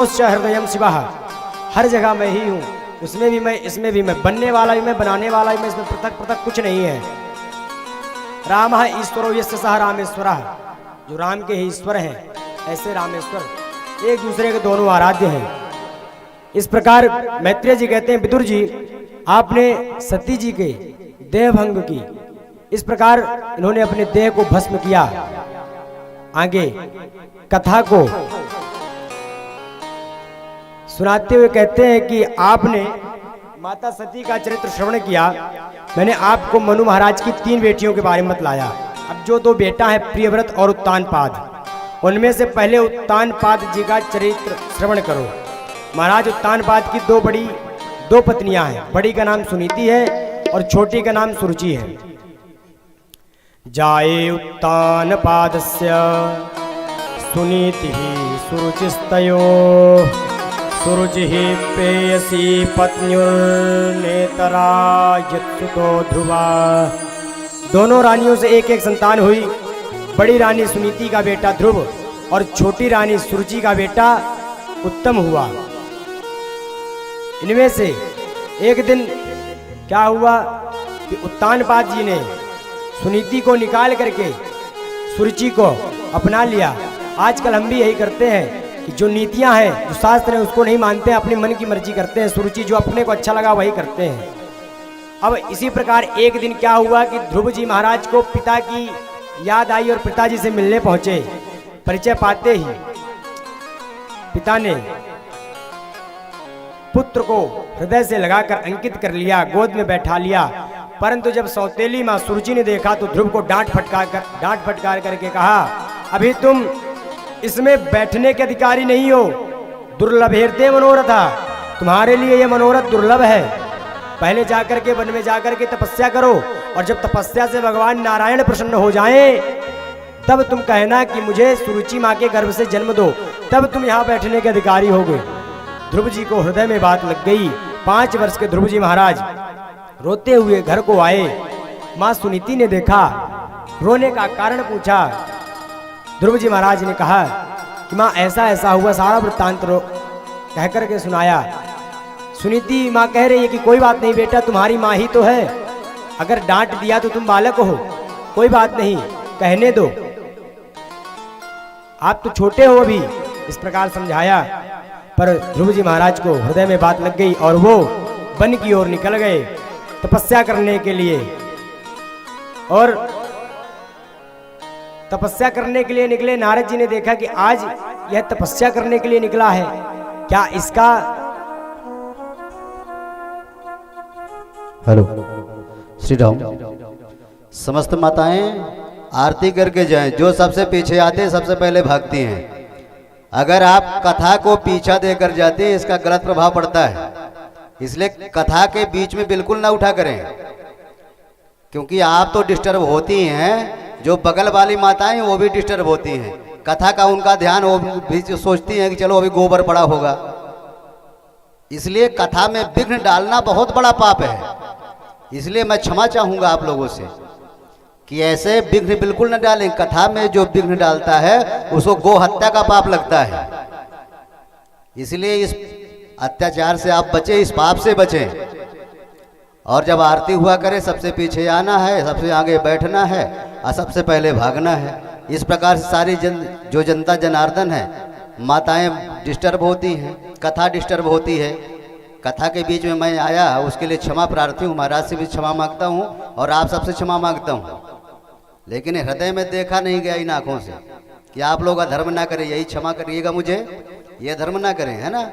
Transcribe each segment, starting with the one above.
हृदयम शिवा, हर जगह मैं ही हूँ, उसमें भी मैं, इसमें भी मैं, बनने वाला भी मैं, बनाने वाला भी मैं, इसमें पृथक पृथक कुछ नहीं है। राम ईश्वरो यस्य सह रामेश्वर, जो राम के ही ईश्वर हैं ऐसे रामेश्वर एक दूसरे के दोनों आराध्य हैं। इस प्रकार मैत्रेय जी कहते हैं, विदुर जी आपने सती जी के देह भंग की, इस प्रकार इन्होंने अपने देह को भस्म किया। आगे कथा को सुनाते हुए कहते हैं कि आपने माता सती का चरित्र श्रवण किया। मैंने आपको मनु महाराज की 3 बेटियों के बारे में बतलाया। अब जो 2 बेटा है प्रियव्रत और उत्तानपाद, उनमें से पहले उत्तानपाद जी का चरित्र श्रवण करो। महाराज उत्तानपाद की 2 पत्नियां हैं। बड़ी का नाम सुनीति है और छोटी का नाम सुरुचि है। जाये उत्तानपादस्य सुनीति सुरुचिस्तयो, सुरुचि प्रेयसी पत्न्युर्नेतरा यत्सुतो ध्रुवा। दोनों रानियों से एक एक संतान हुई। बड़ी रानी सुनीति का बेटा ध्रुव और छोटी रानी सुरुचि का बेटा उत्तम हुआ। इनमें से एक दिन क्या हुआ कि उत्तानपाद जी ने सुनीति को निकाल करके सुरुचि को अपना लिया। आजकल हम भी यही करते हैं कि जो नीतियां हैं, जो शास्त्र है, उसको नहीं मानते हैं, अपने मन की मर्जी करते हैं। सुरुचि जो अपने को अच्छा लगा वही करते हैं। अब इसी प्रकार एक दिन क्या हुआ कि ध्रुव जी महाराज को पिता की याद आई और पिताजी से मिलने पहुंचे। परिचय पाते ही पिता ने पुत्र को हृदय से लगाकर अंकित कर लिया, गोद में बैठा लिया। परंतु जब सौतेली मां सुरुचि ने देखा तो ध्रुव को डांट फटकार करके कहा, अभी तुम इसमें बैठने के अधिकारी नहीं हो। दुर्लभेरते मनोरथा, तुम्हारे लिए यह मनोरथ दुर्लभ है। पहले जाकर के वन में जाकर के तपस्या करो, और जब तपस्या से भगवान नारायण प्रसन्न हो जाएं, तब तुम कहना कि मुझे सुरुचि माँ के गर्भ से जन्म दो, तब तुम यहाँ बैठने के अधिकारी होगे। ध्रुव जी को हृदय में बात लग गई। 5 वर्ष के ध्रुव जी महाराज रोते हुए घर को आए। माँ सुनीति ने देखा, रोने का कारण पूछा। ध्रुव जी महाराज ने कहा कि माँ ऐसा ऐसा हुआ, सारा वृत्तांत कह करके सुनाया। सुनीति माँ कह रही है कि कोई बात नहीं बेटा, तुम्हारी माँ ही तो है, अगर डांट दिया तो तुम बालक हो, कोई बात नहीं, कहने दो, आप तो छोटे हो अभी। इस प्रकार समझाया, पर ध्रुव जी महाराज को हृदय में बात लग गई और वो वन की ओर निकल गए तपस्या करने के लिए। और तपस्या करने के लिए निकले। नारद जी ने देखा कि आज यह तपस्या करने के लिए निकला है, क्या इसका हेलो श्री राम। समस्त माताएं आरती करके जाएं। जो सबसे पीछे आते हैं सबसे पहले भागती हैं। अगर आप कथा को पीछा देकर जाते हैं इसका गलत प्रभाव पड़ता है, इसलिए कथा के बीच में बिल्कुल ना उठा करें, क्योंकि आप तो डिस्टर्ब होती हैं, जो बगल वाली माताएं वो भी डिस्टर्ब होती हैं। कथा का उनका ध्यान, वो भी सोचती हैं कि चलो अभी गोबर पड़ा होगा। इसलिए कथा में विघ्न डालना बहुत बड़ा पाप है। इसलिए मैं क्षमा चाहूंगा आप लोगों से कि ऐसे विघ्न बिल्कुल न डालें। कथा में जो विघ्न डालता है उसको गो हत्या का पाप लगता है। इसलिए इस अत्याचार से आप बचें, इस पाप से बचें। और जब आरती हुआ करे सबसे पीछे आना है, सबसे आगे बैठना है और सबसे पहले भागना है। इस प्रकार से सारी जो जनता जनार्दन है, माताएं डिस्टर्ब होती हैं, कथा डिस्टर्ब होती है। कथा के बीच में मैं आया, उसके लिए क्षमा प्रार्थी हूँ। महाराज से भी क्षमा मांगता हूँ और आप सबसे क्षमा मांगता हूँ। लेकिन हृदय में देखा नहीं गया इन आँखों से कि आप लोग अधर्म ना करें, यही क्षमा करिएगा मुझे, ये धर्म ना करें, है ना।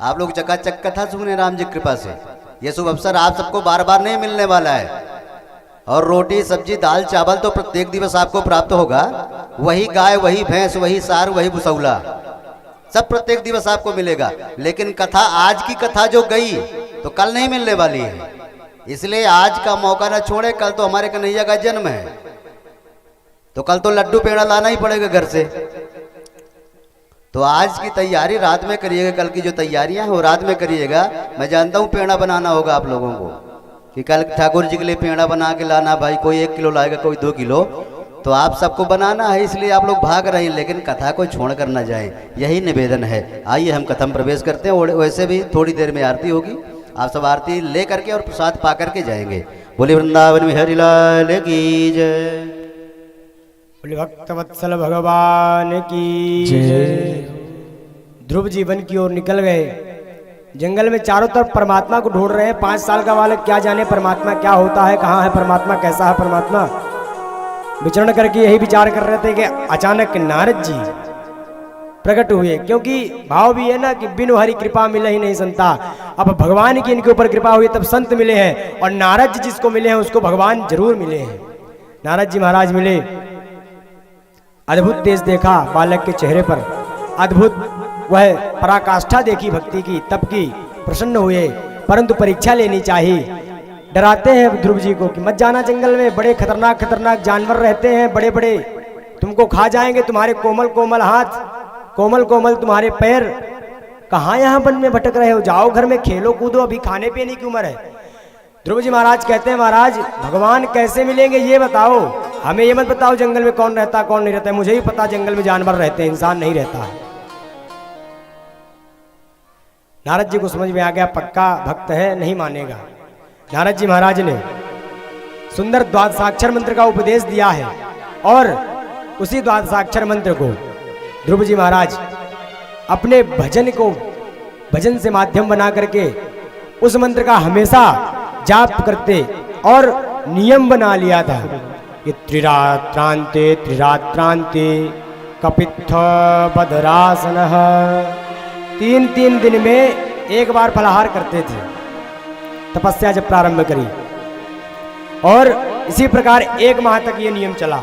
आप लोग चकाचक कथा सुने राम जी कृपा से। ये शुभ अवसर आप सबको बार बार नहीं मिलने वाला है। और रोटी सब्जी दाल चावल तो प्रत्येक दिवस आपको प्राप्त होगा। वही गाय, वही भैंस, वही सार, वही भुसौला, सब प्रत्येक दिवस आपको मिलेगा। लेकिन कथा, आज की कथा जो गई तो कल नहीं मिलने वाली है। इसलिए आज का मौका न छोड़े। कल तो हमारे कन्हैया का जन्म है, तो कल तो लड्डू पेड़ा लाना ही पड़ेगा घर से। तो आज की तैयारी रात में करिएगा। कल की जो तैयारियां हैं वो रात में करिएगा। मैं जानता हूँ पेड़ा बनाना होगा आप लोगों को, कि कल ठाकुर जी के लिए पेड़ा बना के लाना। भाई कोई 1 किलो लाएगा, कोई 2 किलो। तो आप सबको बनाना है, इसलिए आप लोग भाग रहे हैं, लेकिन कथा को छोड़ कर न जाएं, यही निवेदन है। आइए हम कथा में प्रवेश करते हैं। और वैसे भी थोड़ी देर में आरती होगी, आप सब आरती ले करके और प्रसाद पा करके जाएंगे। बोले वृंदावन में हरि लाल की जय। बोले भक्तवत्सल भगवान की जय। ध्रुव जीवन की ओर निकल गए। जंगल में चारों तरफ परमात्मा को ढूंढ रहे हैं। 5 साल का बालक क्या जाने परमात्मा क्या होता है, कहाँ है परमात्मा, कैसा है परमात्मा। विचरण करके यही विचार कर रहे थे कि अचानक नारद जी प्रकट हुए, क्योंकि भाव भी है ना कि बिनु हरि कृपा मिले ही नहीं संता। अब भगवान की इनके ऊपर कृपा हुई तब संत मिले हैं, और नारद जी जिसको मिले हैं उसको भगवान जरूर मिले हैं। नारद जी महाराज मिले, अद्भुत तेज देखा बालक के चेहरे पर, अद्भुत वह पराकाष्ठा देखी भक्ति की, तप की, प्रसन्न हुए। परंतु परीक्षा लेनी चाहिए। डराते हैं ध्रुव जी को कि मत जाना जंगल में, बड़े खतरनाक खतरनाक जानवर रहते हैं, बड़े बड़े तुमको खा जाएंगे, तुम्हारे कोमल कोमल हाथ, कोमल कोमल तुम्हारे पैर, कहाँ यहाँ वन में भटक रहे हो, जाओ घर में खेलो कूदो, अभी खाने पीने की उम्र है। ध्रुव जी महाराज कहते हैं महाराज भगवान कैसे मिलेंगे ये बताओ, हमें ये मत बताओ जंगल में कौन रहता कौन नहीं रहता है, मुझे ही पता जंगल में जानवर रहते हैं, इंसान नहीं रहता है। नारद जी को समझ में आ गया पक्का भक्त है, नहीं मानेगा। नारद जी महाराज ने सुंदर द्वादशाक्षर मंत्र का उपदेश दिया है, और उसी द्वादशाक्षर मंत्र को ध्रुव जी महाराज अपने भजन को भजन से माध्यम बना करके उस मंत्र का हमेशा जाप करते और नियम बना लिया था कि त्रिरात्रांते त्रिरात्रांते कपित्थ बदरासन, 3-3 दिन में एक बार फलाहार करते थे। तपस्या जब प्रारंभ करी, और इसी प्रकार 1 माह तक ये नियम चला,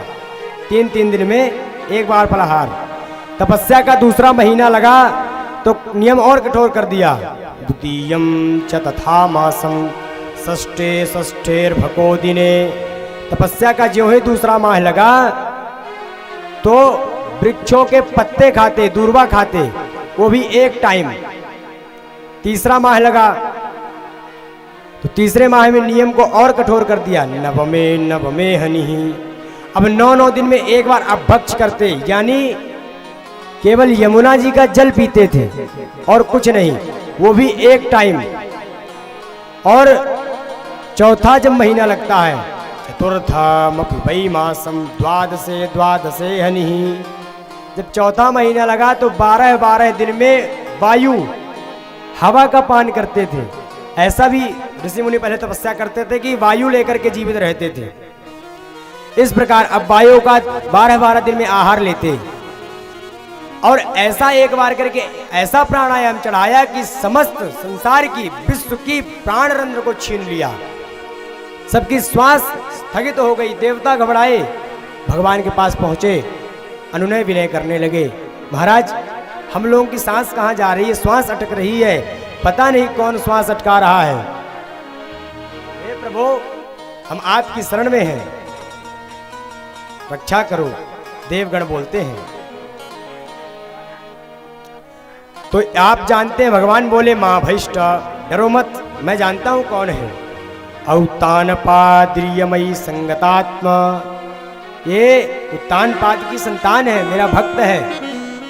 3-3 दिन में एक बार फलाहार। तपस्या का दूसरा महीना लगा तो नियम और कठोर कर दिया। द्वितीयं च तथा मासं षष्ठे षष्ठेर्भको दिने। तपस्या का ज्यों ही दूसरा माह लगा तो वृक्षों के पत्ते खाते, दूर्वा खाते, वो भी एक टाइम। तीसरा माह लगा तो तीसरे माह में नियम को और कठोर कर दिया, नवमे नवमे हनिहि। अब 9-9 दिन में एक बार अपभक्ष करते, यानी केवल यमुना जी का जल पीते थे और कुछ नहीं, वो भी एक टाइम। और चौथा जब महीना लगता है, चतुर्थमपि वै मासम द्वादशे द्वादशे हनिहि। जब चौथा महीना लगा तो 12-12 दिन में वायु हवा का पान करते थे। ऐसा भी ऋषि मुनि पहले तपस्या करते थे कि वायु लेकर के जीवित रहते थे। इस प्रकार अब वायु का 12-12 दिन में आहार लेते, और ऐसा एक बार करके ऐसा प्राणायाम चढ़ाया कि समस्त संसार की, विश्व की प्राण रंध्र को छीन लिया। सबकी श्वास स्थगित हो गई, देवता घबराए, भगवान के पास पहुंचे, अनुनय विनय करने लगे। महाराज हम लोगों की सांस कहाँ जा रही है, श्वास अटक रही है, पता नहीं कौन श्वास अटका रहा है। हे प्रभु हम आपकी शरण में हैं, रक्षा करो। देवगण बोलते हैं। तो आप जानते हैं भगवान बोले मां भैष्ट डरो मत, मैं जानता हूं कौन है। औतानपाद्रियमयी संगतात्मा, ये उत्तानपाद की संतान है, मेरा भक्त है।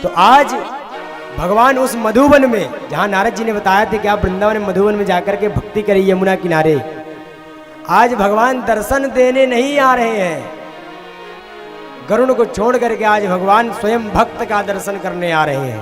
तो आज भगवान उस मधुवन में, जहां नारद जी ने बताया था कि आप वृंदावन में मधुवन में जाकर के भक्ति करिए यमुना किनारे, आज भगवान दर्शन देने नहीं आ रहे हैं। गरुड़ को छोड़ करके आज भगवान स्वयं भक्त का दर्शन करने आ रहे हैं।